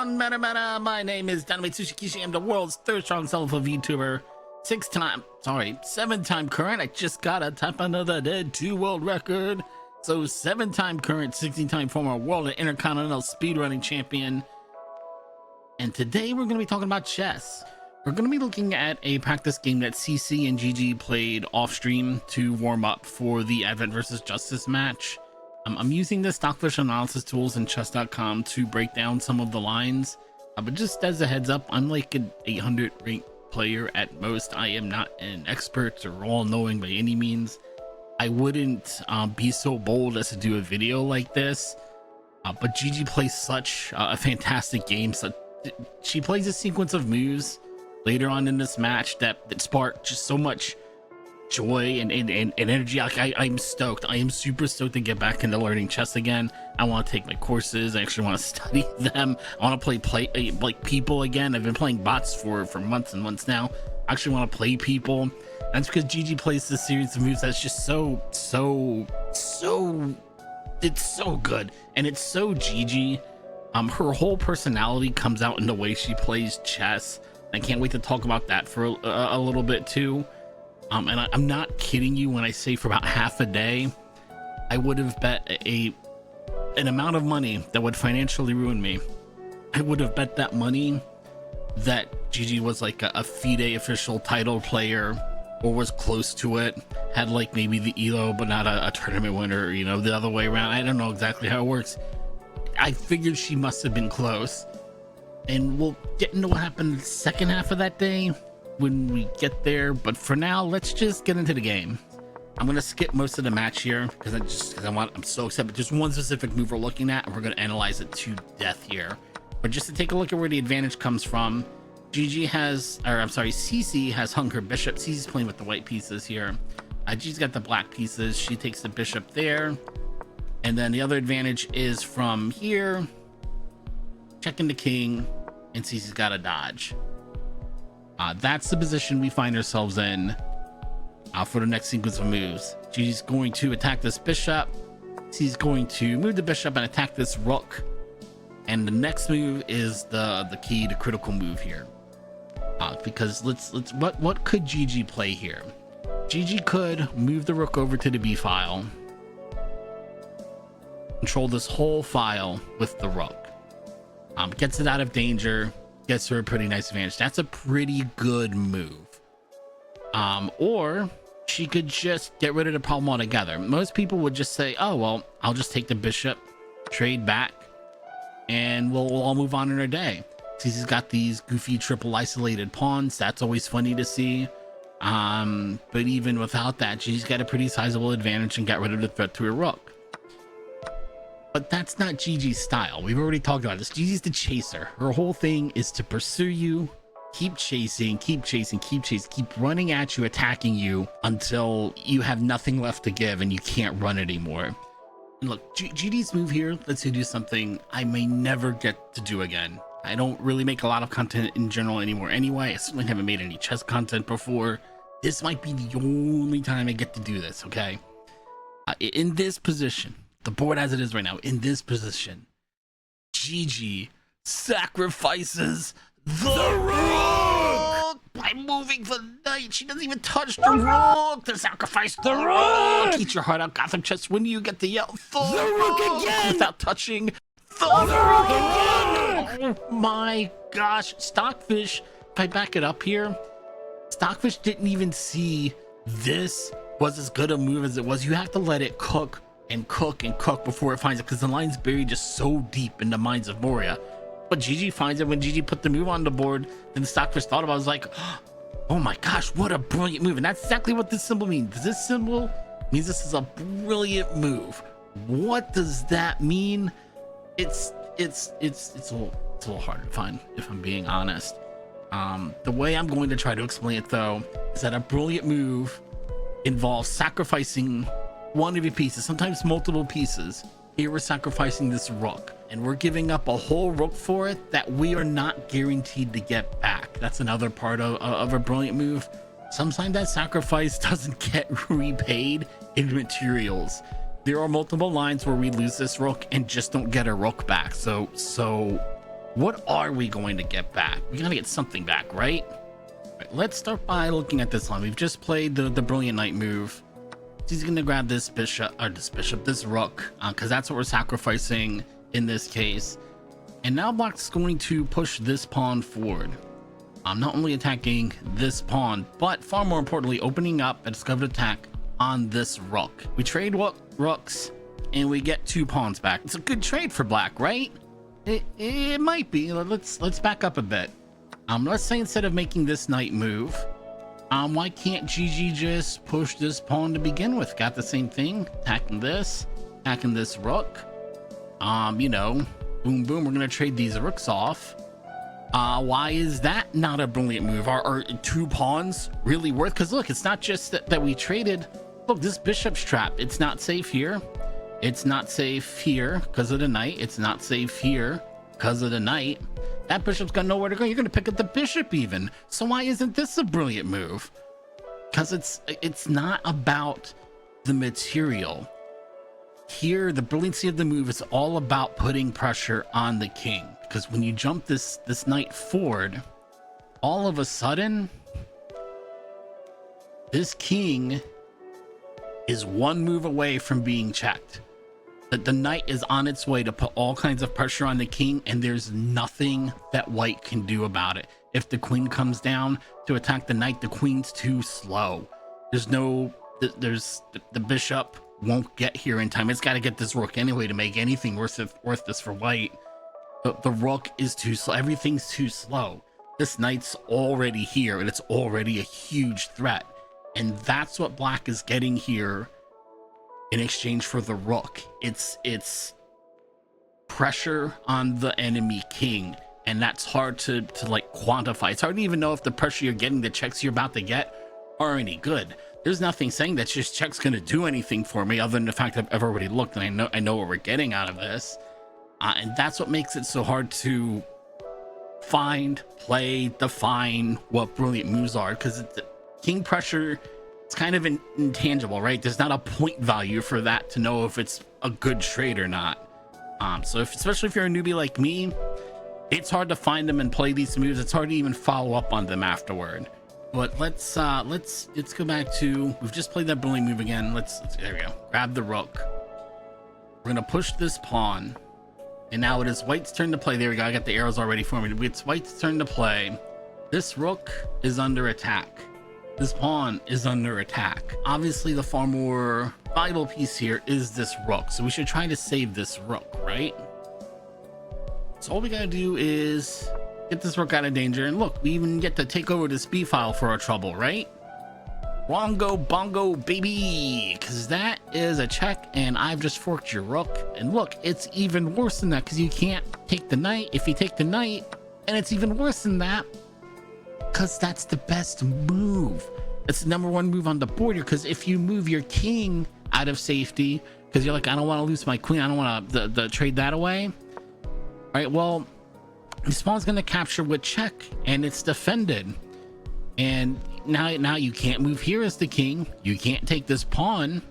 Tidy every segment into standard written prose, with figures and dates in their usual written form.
Meta. My name is Dynamite Sushikishi. I'm the world's third strong self-love YouTuber. 7-time current. I just gotta type another dead 2 world record. So 7-time current, 16-time former world and intercontinental speedrunning champion. And today we're gonna be talking about chess. We're gonna be looking at a practice game that CC and Gigi played off stream to warm up for the Advent versus Justice match. I'm using the Stockfish analysis tools in chess.com to break down some of the lines, but just as a heads up, I'm like an 800 ranked player at most. I am not an expert or all-knowing by any means. I wouldn't be so bold as to do a video like this, but Gigi plays such a fantastic game. So she plays a sequence of moves later on in this match that sparked just so much joy and energy. Like I'm stoked. I am super stoked to get back into learning chess again. I want to take my courses. I actually want to study them. I want to play like people again. I've been playing bots for months and months now. I actually want to play people. And that's because Gigi plays this series of moves that's just so it's so good and it's so Gigi. Her whole personality comes out in the way she plays chess. I can't wait to talk about that for a little bit too. And I'm not kidding you when I say for about half a day, I would have bet an amount of money that would financially ruin me. I would have bet that money that Gigi was like a FIDE official title player or was close to it, had like maybe the ELO but not a tournament winner, you know, the other way around. I don't know exactly how it works. I figured she must have been close, and we'll get into what happened the second half of that day when we get there. But for now, let's just get into the game. I'm gonna skip most of the match here because I'm so excited. There's one specific move we're looking at and we're gonna analyze it to death here. But just to take a look at where the advantage comes from, CC has hung her bishop. Cici's playing with the white pieces here. Gigi's got the black pieces. She takes the bishop there, and then the other advantage is from here, checking the king, and Cici's got a dodge. That's the position we find ourselves in for the next sequence of moves. Gigi's going to attack this bishop. She's going to move the bishop and attack this rook. And the next move is the key to critical move here. Because what could Gigi play here? Gigi could move the rook over to the b file, control this whole file with the rook. Gets it out of danger. Gets her a pretty nice advantage. That's a pretty good move. Or she could just get rid of the problem altogether. Most people would just say, oh, well, I'll just take the bishop, trade back, and we'll all move on in our day. Cici's got these goofy triple isolated pawns. That's always funny to see. But even without that, she's got a pretty sizable advantage and got rid of the threat to her rook. But that's not Gigi's style. We've already talked about this. Gigi's the chaser. Her whole thing is to pursue you, keep chasing, keep running at you, attacking you until you have nothing left to give and you can't run anymore. And look, Gigi's move here lets you do something I may never get to do again. I don't really make a lot of content in general anymore anyway. I certainly haven't made any chess content before. This might be the only time I get to do this, okay? In this position, the board as it is right now, in this position, Gigi sacrifices the rook by moving the knight. She doesn't even touch the rook to sacrifice the rook. Eat your heart out, Gotham Chess. When do you get to yell the rook again without touching the rook again? Oh my gosh, Stockfish, if I back it up here, Stockfish didn't even see this was as good a move as it was. You have to let it cook and cook before it finds it, because the line's buried just so deep in the minds of Moria. But Gigi finds it when Gigi put the move on the board. Then the Stockfish thought about it, was like, oh my gosh, what a brilliant move. And that's exactly what this symbol means. This symbol means this is a brilliant move. What does that mean? It's a little hard to find, if I'm being honest. The way I'm going to try to explain it though is that a brilliant move involves sacrificing one of your pieces, sometimes multiple pieces. Here we're sacrificing this rook, and we're giving up a whole rook for it that we are not guaranteed to get back. That's another part of a brilliant move. Sometimes that sacrifice doesn't get repaid in materials. There are multiple lines where we lose this rook and just don't get a rook back. So What are we going to get back? We gotta get something back, right? Right, let's start by looking at this line. We've just played the brilliant knight move. He's gonna grab this this rook, because that's what we're sacrificing in this case. And now Black's going to push this pawn forward. I'm not only attacking this pawn, but far more importantly, opening up a discovered attack on this rook. We trade rooks and we get 2 pawns back. It's a good trade for Black, right? It might be. Let's back up a bit. Let's say instead of making this knight move, why can't Gigi just push this pawn to begin with? Got the same thing, attacking this rook. You know, boom boom, we're gonna trade these rooks off. Why is that not a brilliant move? Are 2 pawns really worth? Because look, it's not just that we traded. Look, this bishop's trapped. It's not safe here. It's not safe here because of the knight. It's not safe here because of the knight. That bishop's got nowhere to go. You're gonna pick up the bishop even. So why isn't this a brilliant move? Because it's not about the material. Here, the brilliancy of the move is all about putting pressure on the king. Because when you jump this knight forward, all of a sudden, this king is 1 move away from being checked. That the knight is on its way to put all kinds of pressure on the king, and there's nothing that white can do about it. If the queen comes down to attack the knight, the queen's too slow. The bishop won't get here in time. It's got to get this rook anyway to make anything worth this for white. The rook is too slow. Everything's too slow. This knight's already here, and it's already a huge threat. And that's what Black is getting here in exchange for the rook. It's pressure on the enemy king, and that's hard to like quantify. It's hard to even know if the pressure you're getting, the checks you're about to get, are any good. There's nothing saying that just check's gonna do anything for me other than the fact that I've already looked and I know what we're getting out of this. And that's what makes it so hard to find, play, define what brilliant moves are, because king pressure, it's kind of intangible, right? There's not a point value for that to know if it's a good trade or not. So especially if you're a newbie like me, it's hard to find them and play these moves. It's hard to even follow up on them afterward. But let's go back to, we've just played that brilliant move again. There we go. Grab the rook. We're gonna push this pawn, and now it is white's turn to play. There we go. I got the arrows already for me. It's white's turn to play. This rook is under attack. This pawn is under attack. Obviously, the far more valuable piece here is this rook. So we should try to save this rook, right? So all we gotta do is get this rook out of danger. And look, we even get to take over this B file for our trouble, right? Wongo bongo baby, because that is a check, and I've just forked your rook. And look, it's even worse than that because you can't take the knight if you take the knight, and it's even worse than that because that's the best move. It's the #1 move on the board here, because if you move your king out of safety because you're like, I don't want to lose my queen, I don't want to trade that away. All right, well, this pawn's going to capture with check, and it's defended. And now you can't move here as the king. You can't take this pawn.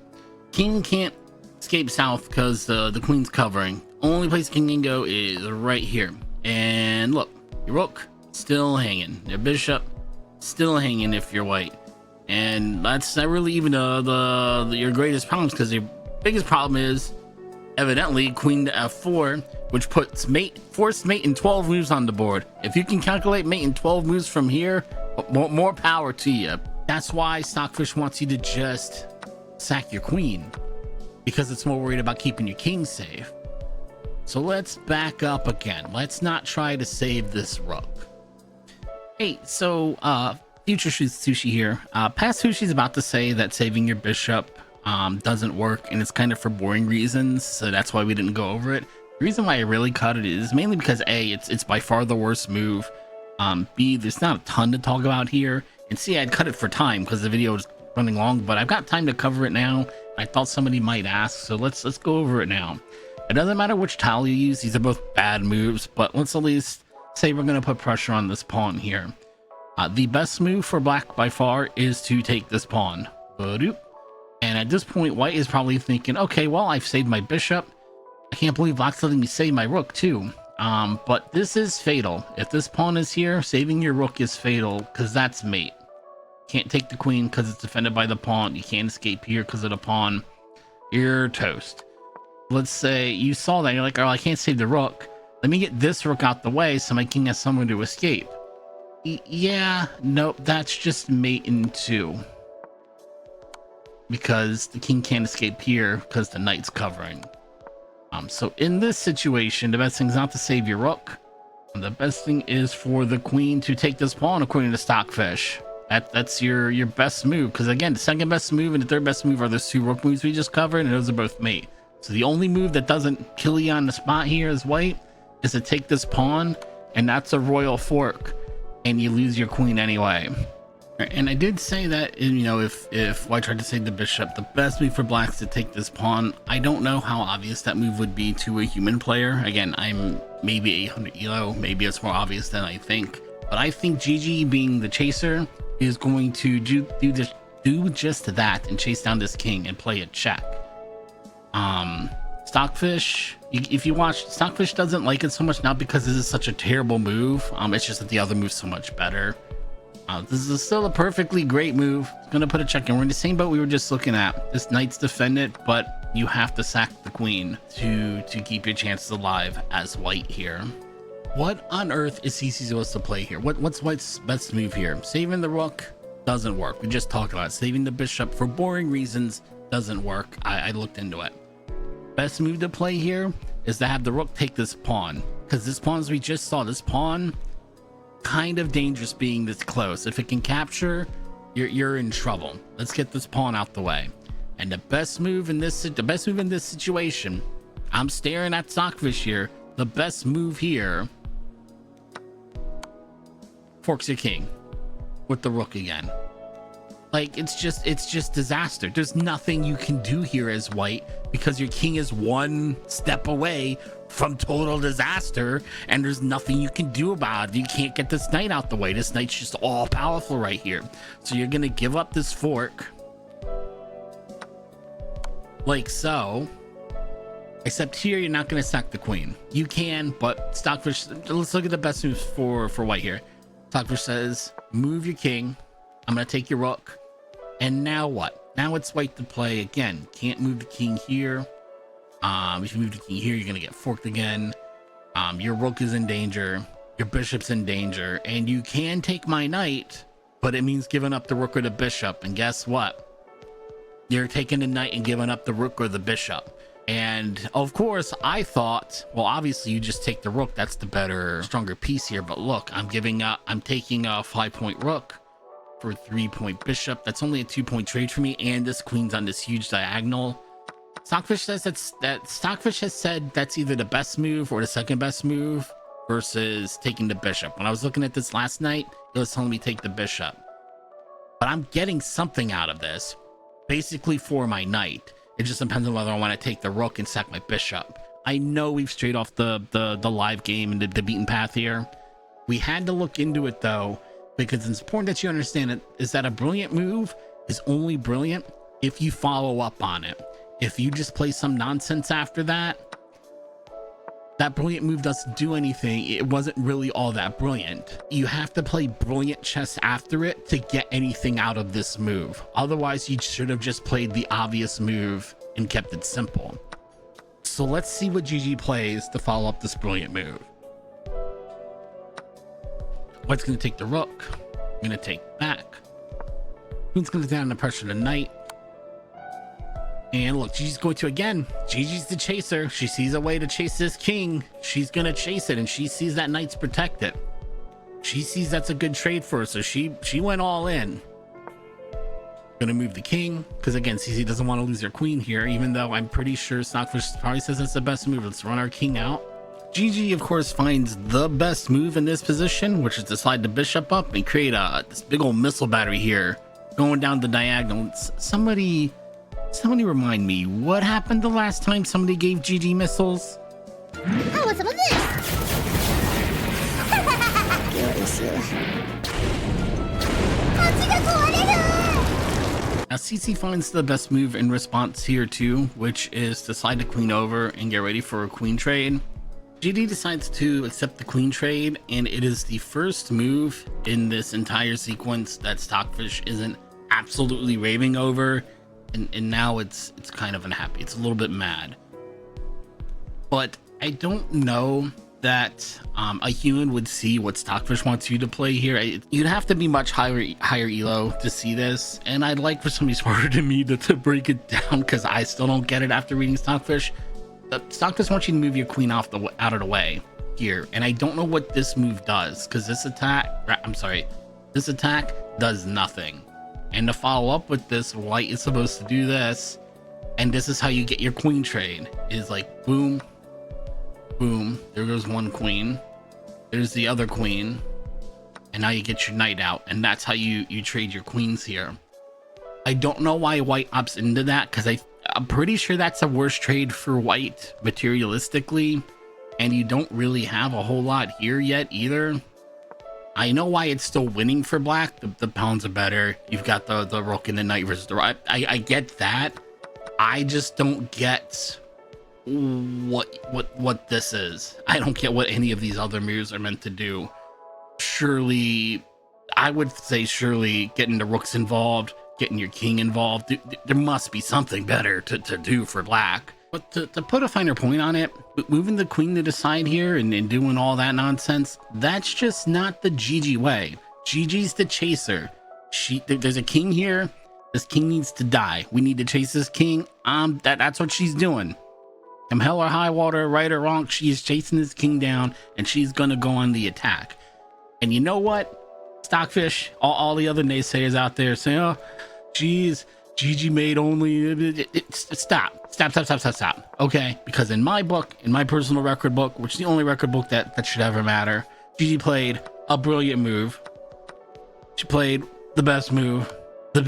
King can't escape south because the queen's covering. Only place king can go is right here. And look, your rook still hanging. Your bishop still hanging if you're white. And that's not really even your greatest problems, because your biggest problem is evidently queen to f4, which puts forced mate in 12 moves on the board. If you can calculate mate in 12 moves from here, more power to you. That's why Stockfish wants you to just sack your queen, because it's more worried about keeping your king safe. So let's back up again. Let's not try to save this rook. Hey, so future Sushi here. Past Sushi's about to say that saving your bishop doesn't work, and it's kind of for boring reasons, so that's why we didn't go over it. The reason why I really cut it is mainly because A, it's by far the worst move. B, there's not a ton to talk about here, and C, I'd cut it for time because the video is running long, but I've got time to cover it now. I thought somebody might ask, so let's go over it now. It doesn't matter which tile you use, these are both bad moves, but let's at least say we're going to put pressure on this pawn here. The best move for black by far is to take this pawn. And at this point, white is probably thinking, okay, well, I've saved my bishop. I can't believe black's letting me save my rook too. But this is fatal. If this pawn is here, saving your rook is fatal because that's mate. Can't take the queen because it's defended by the pawn. You can't escape here because of the pawn. You're toast. Let's say you saw that, you're like, oh, I can't save the rook. Let me get this rook out the way so my king has somewhere to escape. Yeah, nope, that's just mate in 2. Because the king can't escape here because the knight's covering. So in this situation, the best thing is not to save your rook. The best thing is for the queen to take this pawn according to Stockfish. That's your best move, because again, the second best move and the third best move are those 2 rook moves we just covered, and those are both mate. So the only move that doesn't kill you on the spot here as white is to take this pawn, and that's a royal fork, and you lose your queen anyway. And I did say that, you know, if white tried to save the bishop, the best move for black is to take this pawn. I don't know how obvious that move would be to a human player. Again, I'm maybe 800 elo, maybe it's more obvious than I think. But I think Gigi, being the chaser, is going to do just that and chase down this king and play a check. Stockfish, if you watch, Stockfish doesn't like it so much, not because this is such a terrible move. It's just that the other move's so much better. This is still a perfectly great move. It's gonna put a check in. We're in the same boat we were just looking at. This knight's defended, but you have to sack the queen to keep your chances alive as white here. What on earth is CC supposed to play here? What's white's best move here? Saving the rook doesn't work. We just talked about it. Saving the bishop for boring reasons doesn't work. I looked into it. Best move to play here is to have the rook take this pawn, because this pawn, as we just saw, this pawn kind of dangerous being this close. If it can capture, you're in trouble. Let's get this pawn out the way. And the best move in this situation, I'm staring at Stockfish here. The best move here, forks your king with the rook again. Like, it's just disaster. There's nothing you can do here as white because your king is one step away from total disaster, and there's nothing you can do about it. You can't get this knight out the way. This knight's just all powerful right here. So you're gonna give up this fork like so, except here you're not gonna sack the queen. You can, but Stockfish, let's look at the best moves for white here. Stockfish says, move your king, I'm gonna take your rook, and now what? Now it's white to play again. Can't move the king here. If you move the king here, you're gonna get forked again. Your rook is in danger, your bishop's in danger, and you can take my knight, but it means giving up the rook or the bishop. And guess what? You're taking the knight and giving up the rook or the bishop. And of course, I thought, well, obviously you just take the rook. That's the better, stronger piece here. But look, I'm taking a 5-point rook for a 3-point bishop. That's only a 2-point trade for me, and this queen's on this huge diagonal. Stockfish says Stockfish has said that's either the best move or the second best move versus taking the bishop. When I was looking at this last night, it was telling me take the bishop, but I'm getting something out of this, basically for my knight. It just depends on whether I want to take the rook and sack my bishop. I know we've strayed off the live game and the beaten path here. We had to look into it though, because it's important that you understand it, is that a brilliant move is only brilliant if you follow up on it. If you just play some nonsense after that, that brilliant move doesn't do anything. It wasn't really all that brilliant. You have to play brilliant chess after it to get anything out of this move. Otherwise, you should have just played the obvious move and kept it simple. So let's see what Gigi plays to follow up this brilliant move. White's going to take the rook. I'm going to take back. Queen's going to down the pressure of the knight. And look, Gigi's going to, again, Gigi's the chaser. She sees a way to chase this king. She's going to chase it, and she sees that knight's protected. She sees that's a good trade for her, so she went all in. Going to move the king, because again, CC doesn't want to lose her queen here, even though I'm pretty sure Stockfish probably says that's the best move. Let's run our king out. Gigi, of course, finds the best move in this position, which is to slide the bishop up and create this big old missile battery here, going down the diagonal. Somebody remind me, what happened the last time somebody gave Gigi missiles? I want some of this! Now CC finds the best move in response here too, which is to slide the queen over and get ready for a queen trade. GD decides to accept the queen trade, and it is the first move in this entire sequence that Stockfish isn't absolutely raving over, and now it's kind of unhappy. It's a little bit mad. But I don't know that a human would see what Stockfish wants you to play here. You'd have to be much higher elo to see this, and I'd like for somebody smarter than me to break it down, because I still don't get it after reading Stockfish. Stockfish wants you to move your queen out of the way here, and I don't know what this move does, because this attack does nothing. And to follow up with this, white is supposed to do this, and this is how you get your queen trade. Is like boom, boom, there goes one queen, there's the other queen, and now you get your knight out, and that's how you trade your queens here. I don't know why white opts into that, because I'm pretty sure that's a worse trade for white materialistically, and you don't really have a whole lot here yet either. I know why it's still winning for black. The pawns are better. You've got the rook and the knight versus the right. I get that. I just don't get what this is. I don't get what any of these other moves are meant to do. Surely, I would say surely getting the rooks involved, getting your king involved, there must be something better to do for black. But to put a finer point on it, moving the queen to the side here and doing all that nonsense, that's just not the Gigi way. Gigi's the chaser. There's a king here. This king needs to die. We need to chase this king. That's what she's doing. Come hell or high water, right or wrong, she's chasing this king down, and she's gonna go on the attack. And you know what? Stockfish, all the other naysayers out there saying, oh, geez, Gigi made only... Stop. Okay, because in my book, in my personal record book, which is the only record book that should ever matter, Gigi played a brilliant move. She played the best move, and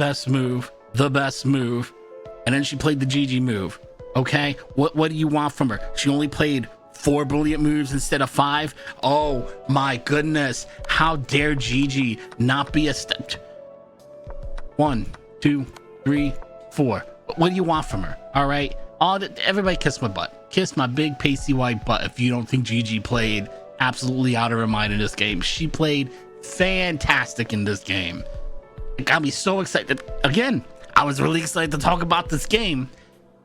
then she played the Gigi move. Okay, what do you want from her? She only played 4 brilliant moves instead of 5. Oh my goodness, how dare Gigi not be a step... 1, 2, 3, 4. What do you want from her? All right, everybody kiss my butt, kiss my big pasty white butt if you don't think Gigi played absolutely out of her mind in this game. She played fantastic in this game. It got me so excited. Again, I was really excited to talk about this game.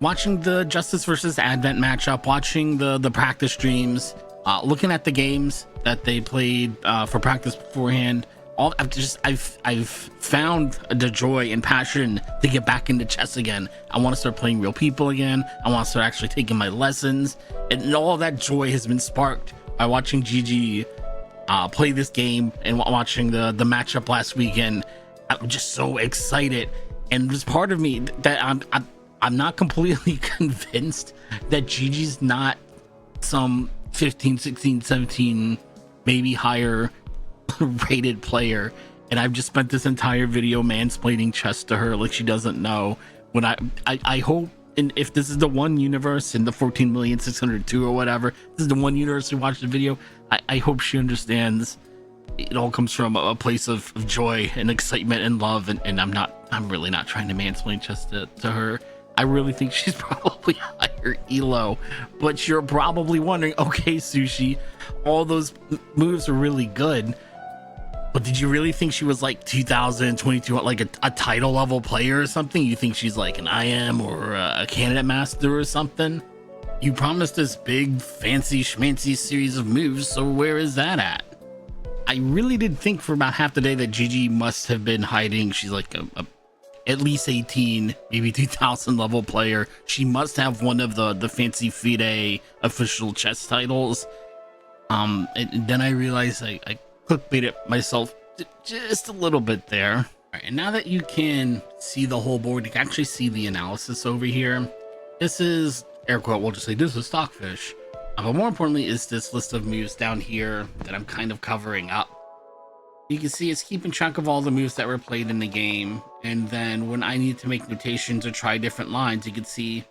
Watching the Justice versus Advent matchup, watching the practice streams, looking at the games that they played for practice beforehand. I've found the joy and passion to get back into chess again. I want to start playing real people again. I want to start actually taking my lessons, and all that joy has been sparked by watching Gigi play this game and watching the matchup last weekend. I'm just so excited, and there's part of me that I'm not completely convinced that Gigi's not some 15, 16, 17, maybe higher rated player, and I've just spent this entire video mansplaining chess to her like she doesn't know. When I hope, and if this is the one universe in the 14,602,000 or whatever, this is the one universe who watched the video, I hope she understands it all comes from a place of joy and excitement and love, and I'm really not trying to mansplain chess to her. I really think she's probably higher elo, but you're probably wondering, okay, Sushi, all those moves are really good, but did you really think she was like 2022, like a title level player or something? You think she's like an IM or a candidate master or something? You promised this big fancy schmancy series of moves, so where is that at? I really did think for about half the day that Gigi must have been hiding. She's like a at least 18, maybe 2000 level player. She must have one of the fancy FIDE official chess titles. And then I realized I clickbaited myself just a little bit there. All right, and now that you can see the whole board, you can actually see the analysis over here. This is, air quote, we'll just say this is Stockfish. But more importantly is this list of moves down here that I'm kind of covering up. You can see it's keeping track of all the moves that were played in the game, and then when I need to make notations or try different lines, you can see,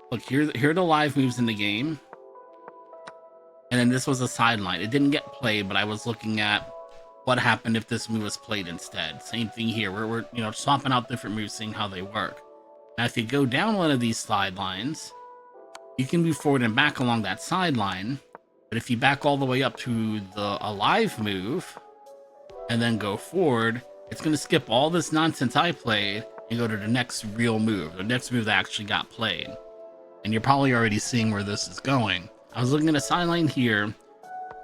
look, here are the live moves in the game, and then this was a sideline. It didn't get played, but I was looking at what happened if this move was played instead. Same thing here, we're swapping out different moves, seeing how they work. Now if you go down one of these sidelines, you can move forward and back along that sideline, But if you back all the way up to the alive move and then go forward, it's going to skip all this nonsense I played and go to the next real move, the next move that actually got played. And you're probably already seeing where this is going. I was looking at a sideline here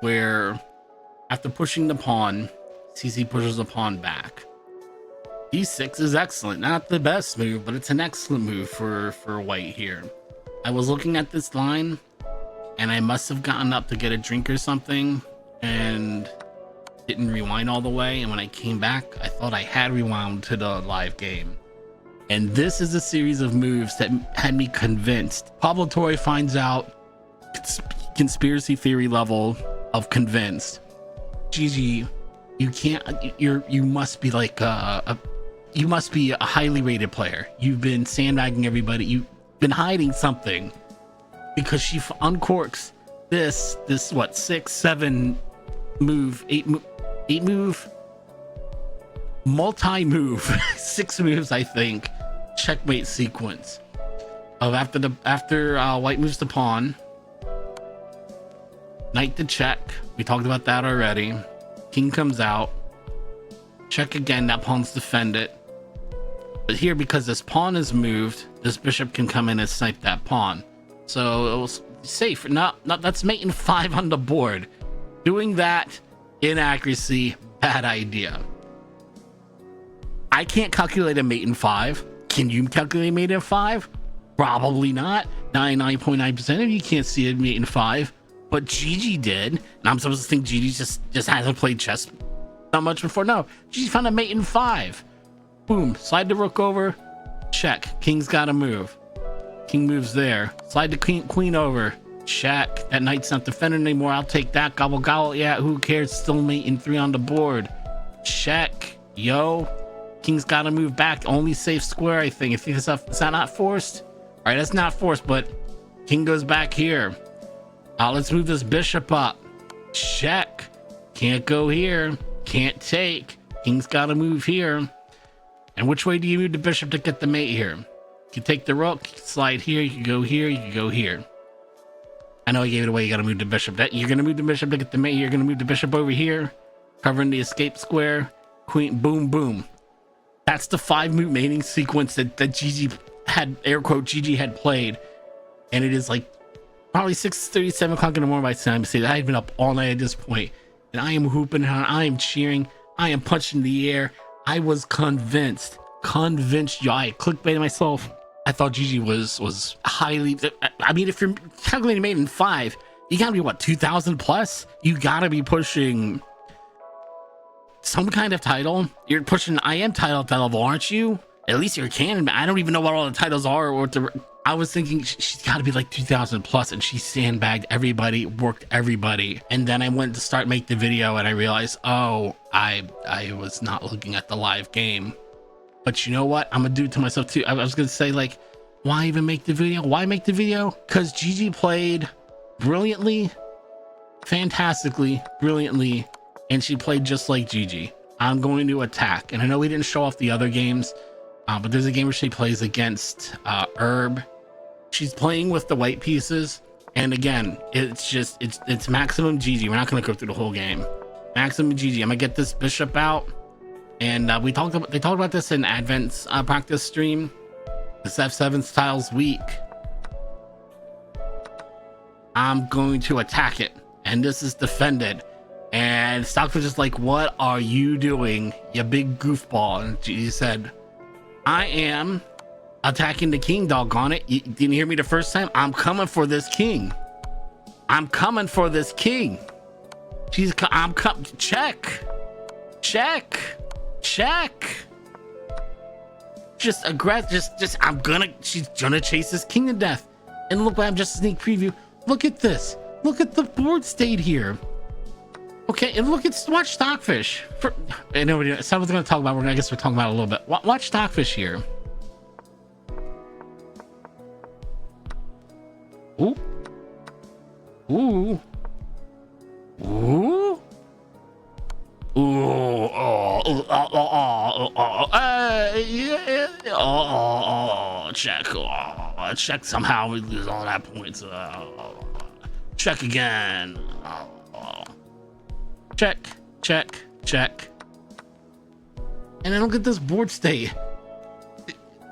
where after pushing the pawn, CC pushes the pawn back. D6 is excellent, not the best move, but it's an excellent move for white here. I was looking at this line and I must have gotten up to get a drink or something and didn't rewind all the way. And when I came back, I thought I had rewound to the live game. And this is a series of moves that had me convinced. Pablo Torre finds out, conspiracy theory level of convinced. Gigi, you must be like you must be a highly rated player. You've been sandbagging everybody. You've been hiding something, because she uncorks this what, 6, 7 move, 8 move, multi-move, 6 moves, I think, checkmate sequence of after white moves the pawn, knight to check. We talked about that already. King comes out, check again, that pawn's defended. But here, because this pawn is moved, this bishop can come in and snipe that pawn. So it was safe. Not that's mate in 5 on the board. Doing that, inaccuracy, bad idea. I can't calculate a mate in 5. Can you calculate a mate in 5? Probably not. 99.9% of you can't see a mate in 5. But Gigi did. And I'm supposed to think Gigi just hasn't played chess that much before. No, Gigi found a mate in 5. Boom, slide the rook over, check. King's got to move. King moves there. Slide the queen over, check. That knight's not defending anymore. I'll take that. Gobble gobble. Yeah, who cares? Still mate in 3 on the board. Check. Yo, King's got to move back. Only safe square, I think. Is that not forced? All right, that's not forced, but King goes back here. Let's move this bishop up. Check. Can't go here. Can't take. King's got to move here. And which way do you move the bishop to get the mate here? You can take the rook, you can slide here, you can go here, you can go here. I know I gave it away. You got to move the bishop. You're going to move the bishop to get the mate. You're going to move the bishop over here, covering the escape square. Queen, boom, boom. That's the 5-move mating sequence that Gigi had, air quote, Gigi had played. And it is like probably 6:30, 7 o'clock in the morning by the time I say that. I had been up all night at this point, and I am hooping, I am cheering, I am punching the air. I was convinced. Yo, I clickbaited myself. I thought Gigi was highly. I mean, if you're calculating mate in 5, you gotta be what, 2,000 plus? You gotta be pushing some kind of title. You're pushing IM title at that level, aren't you? At least you're canon. I don't even know what all the titles are. Or I was thinking she's got to be like 2,000 plus, and she sandbagged everybody, worked everybody. And then I went to start make the video, and I realized, oh, I was not looking at the live game. But you know what? I'm gonna do it to myself too. I was gonna say, like, why even make the video? Why make the video? Because Gigi played brilliantly, fantastically, brilliantly, and she played just like Gigi. I'm going to attack, and I know we didn't show off the other games, but there's a game where she plays against Herb. She's playing with the white pieces, and again, it's maximum Gigi. We're not gonna go through the whole game. Maximum Gigi. I'm gonna get this bishop out, and they talked about this in Advent's practice stream. This F7 style's weak. I'm going to attack it, and this is defended. And Stockfish is like, "What are you doing, you big goofball?" And Gigi said, "I am attacking the king, doggone it. You didn't hear me the first time? I'm coming for this king. I'm coming for this king." Check. Just aggressive. She's gonna chase this king to death. And look, I'm just a sneak preview. Look at this. Look at the board state here. Okay, and watch Stockfish. I know someone's gonna talk about. I guess we're talking about it a little bit. Watch Stockfish here. Ooh. Ooh. Ooh. Ooh. Check. Check. Somehow we lose all that points. Check again. Oh. Check, check, check. And I don't get this board state.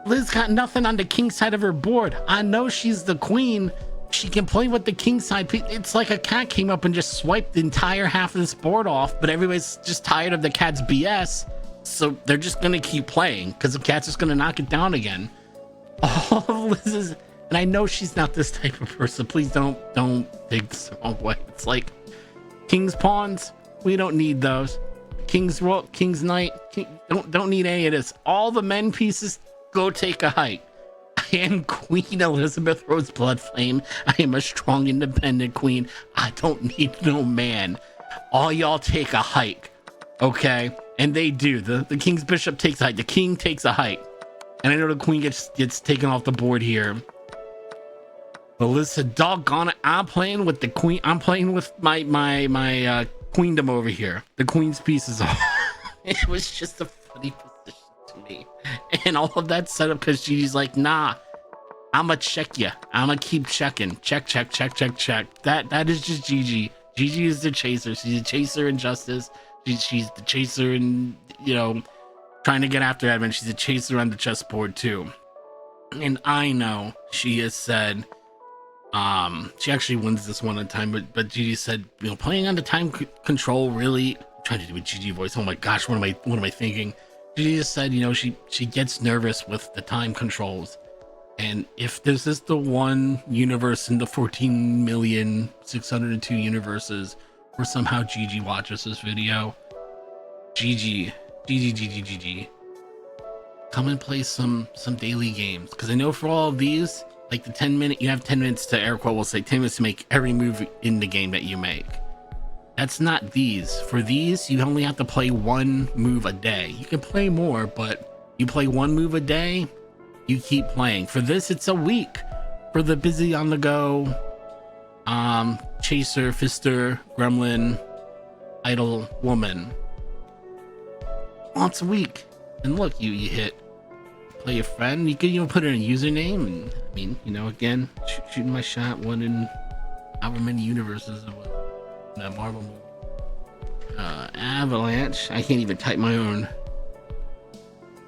Liz got nothing on the king side of her board. I know she's the queen. She can play with the king side. It's like a cat came up and just swiped the entire half of this board off, but everybody's just tired of the cat's BS. So they're just going to keep playing because the cat's just going to knock it down again. All of Liz's, and I know she's not this type of person. Please don't take this the wrong way. It's like king's pawns. We don't need those. King's rook, king's knight. Don't need any of this. All the men pieces, go take a hike. I am Queen Elizabeth Rose Bloodflame. I am a strong, independent queen. I don't need no man. All y'all take a hike, okay? And they do. The king's bishop takes a hike. The king takes a hike. And I know the queen gets taken off the board here. But listen, doggone it, I'm playing with the queen. I'm playing with my queendom over here. The queen's pieces are. It was just a funny position to me. And all of that set up because she's like, nah, I'ma check you. I'ma keep checking. Check, check, check, check, check. That is just Gigi. Gigi is the chaser. She's a chaser in justice. She's the chaser in, you know, trying to get after Edmund. She's a chaser on the chessboard too. And I know she has said, she actually wins this one at a time, but Gigi said, you know, playing on the time control really. I'm trying to do a Gigi voice. Oh my gosh, what am I thinking? Gigi just said, you know, she gets nervous with the time controls. And if this is the one universe in the 14,602 universes where somehow Gigi watches this video, Gigi, come and play some daily games. Because I know for all of these, like the 10-minute, you have 10 minutes to, air quote will say 10 minutes to make every move in the game that you make. That's not these. For these, you only have to play one move a day. You can play more, but you play one move a day, you keep playing. For this, it's a week. For the busy on the go, chaser, fister, gremlin, idle woman. Once a week. And look, you hit play a friend. You can even put in a username. And I mean, you know, again, shooting my shot, one in however many universes it was. That Marvel movie. Avalanche. I can't even type my own.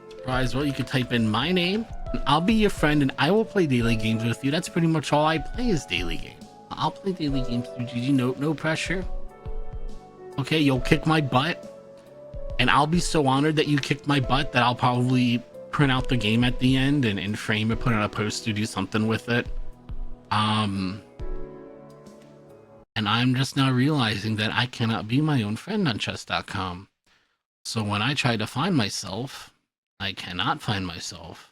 Surprise. Well, you could type in my name. And I'll be your friend and I will play daily games with you. That's pretty much all I play is daily games. I'll play daily games through Gigi. No pressure. Okay, you'll kick my butt. And I'll be so honored that you kicked my butt that I'll probably print out the game at the end and frame it, put it on a poster, do something with it. And I'm just now realizing that I cannot be my own friend on chess.com. So when I try to find myself, I cannot find myself.